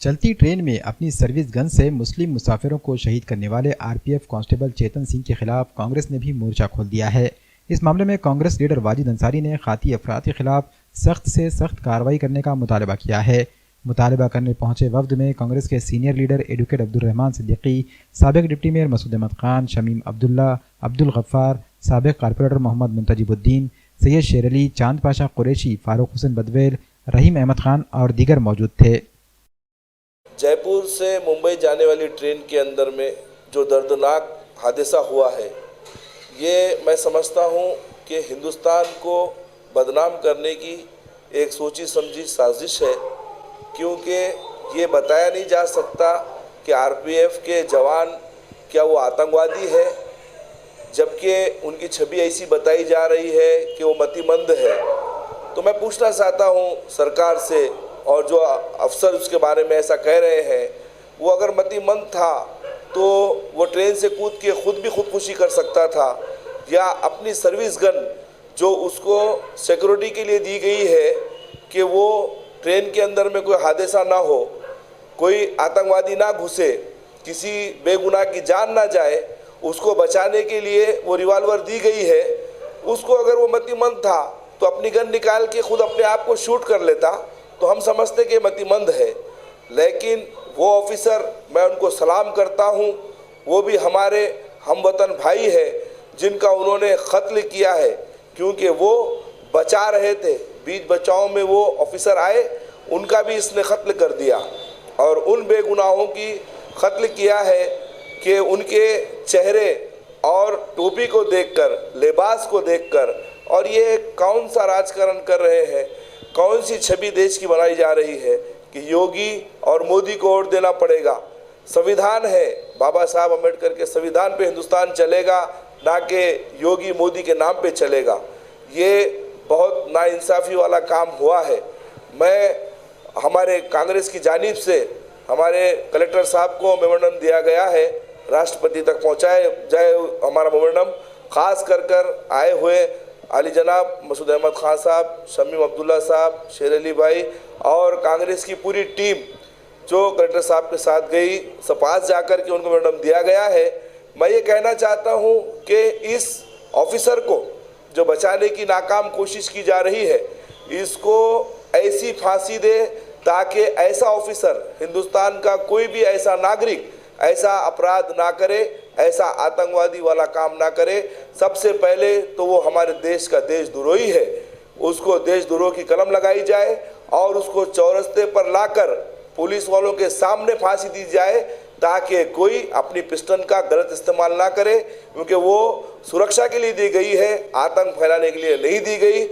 चलती ट्रेन में अपनी सर्विस गन से मुस्लिम मुसाफिरों को शहीद करने वाले आरपीएफ कांस्टेबल चेतन सिंह के खिलाफ कांग्रेस ने भी मोर्चा खोल दिया है। इस मामले में कांग्रेस लीडर वाजिद अंसारी ने खाती अफराद के खिलाफ सख्त से सख्त कार्रवाई करने का मुतालबा किया है। मुतालबा करने पहुंचे वफ्द में कांग्रेस के senior leader advocate Abdurrahman Siddiqui, साबिक डिप्टी मेयर मसूद अहमद खान, शमीम अब्दुल्ला, अब्दुल गफ्फार, साबिक कारपोरेटर मोहम्मद मुंतजिबुद्दीन, सैयद शेर अली, चांद पाशा कुरैशी, फारूक हुसैन बदवेल, रहीम अहमद खान और दीगर मौजूद थे। जयपुर से मुंबई जाने वाली ट्रेन के अंदर में जो दर्दनाक हादसा हुआ है, ये मैं समझता हूँ कि हिंदुस्तान को बदनाम करने की एक सोची समझी साजिश है, क्योंकि ये बताया नहीं जा सकता कि आरपीएफ के जवान क्या वो आतंकवादी है, जबकि उनकी छवि ऐसी बताई जा रही है कि वो मतिमंद है। तो मैं पूछना चाहता हूँ सरकार से, और जो अफसर उसके बारे में ऐसा कह रहे हैं, वो अगर मतिमंद था तो वो ट्रेन से कूद के खुद भी खुदकुशी कर सकता था, या अपनी सर्विस गन जो उसको सिक्योरिटी के लिए दी गई है कि वो ट्रेन के अंदर में कोई हादसा ना हो, कोई आतंकवादी ना घुसे, किसी बेगुनाह की जान ना जाए, उसको बचाने के लिए वो रिवॉल्वर दी गई है। उसको अगर वो मतिमंद था तो अपनी गन निकाल के खुद अपने आप को शूट कर लेता, तो हम समझते कि मतिमंद है। लेकिन वो ऑफिसर, मैं उनको सलाम करता हूँ, वो भी हमारे हमवतन भाई है जिनका उन्होंने कत्ल किया है, क्योंकि वो बचा रहे थे, बीच बचाव में वो ऑफिसर आए, उनका भी इसने कत्ल कर दिया। और उन बेगुनाहों की कत्ल किया है कि उनके चेहरे और टोपी को देखकर, लिबास को देखकर, और ये कौन सा राजकारण कर रहे हैं, कौन सी छवि देश की बनाई जा रही है कि योगी और मोदी को वोट देना पड़ेगा। संविधान है, बाबा साहब अम्बेडकर के संविधान पे हिंदुस्तान चलेगा, ना कि योगी मोदी के नाम पे चलेगा। ये बहुत नाइंसाफ़ी वाला काम हुआ है। मैं हमारे कांग्रेस की जानिब से हमारे कलेक्टर साहब को मेमोरेंडम दिया गया है, राष्ट्रपति तक पहुँचाए जाए हमारा मेमोरेंडम। ख़ास कर आए हुए आली जनाब मसूद अहमद खान साहब, शमीम अब्दुल्ला साहब, शेर अली भाई और कांग्रेस की पूरी टीम जो कलेक्टर साहब के साथ गई, पास जाकर के उनको मेमोरेंडम दिया गया है। मैं ये कहना चाहता हूँ कि इस ऑफिसर को जो बचाने की नाकाम कोशिश की जा रही है, इसको ऐसी फांसी दे ताकि ऐसा ऑफिसर, हिंदुस्तान का कोई भी ऐसा नागरिक ऐसा अपराध ना करे, ऐसा आतंकवादी वाला काम ना करे। सबसे पहले तो वो हमारे देश का देशद्रोही है, उसको देशद्रोह की कलम लगाई जाए और उसको चौरस्ते पर लाकर पुलिस वालों के सामने फांसी दी जाए, ताकि कोई अपनी पिस्टन का गलत इस्तेमाल ना करे, क्योंकि वो सुरक्षा के लिए दी गई है, आतंक फैलाने के लिए नहीं दी गई।